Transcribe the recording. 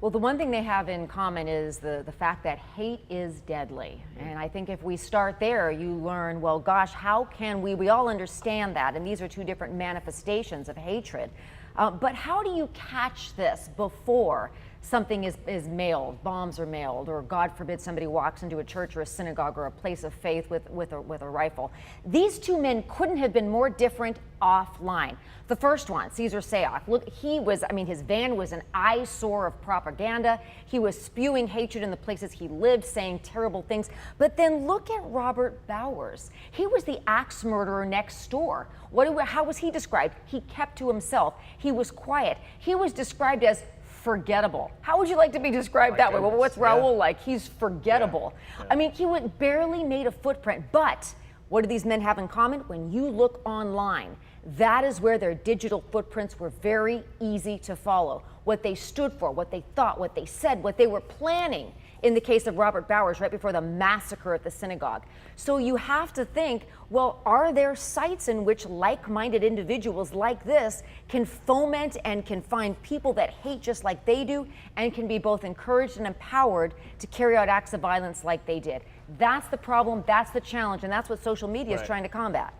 Well, the one thing they have in common is the fact that hate is deadly. And I think if we start there, you learn, well, gosh, how can we all understand that. And these are two different manifestations of hatred. But how do you catch this before something is mailed, bombs are mailed, or God forbid somebody walks into a church or a synagogue or a place of faith with a rifle? These two men couldn't have been more different offline. The first one, Cesar Sayoc, look, his van was an eyesore of propaganda. He was spewing hatred in the places he lived, saying terrible things. But then look at Robert Bowers. He was the axe murderer next door. How was he described? He kept to himself. He was quiet. He was described as forgettable. How would you like to be described that way? Well, what's Raul like? He's forgettable. Yeah. I mean, he barely made a footprint, but what do these men have in common? When you look online, that is where their digital footprints were very easy to follow. What they stood for, what they thought, what they said, what they were planning in the case of Robert Bowers right before the massacre at the synagogue. So you have to think, well, are there sites in which like-minded individuals like this can foment and can find people that hate just like they do and can be both encouraged and empowered to carry out acts of violence like they did? That's the problem, that's the challenge, and that's what social media is trying to combat.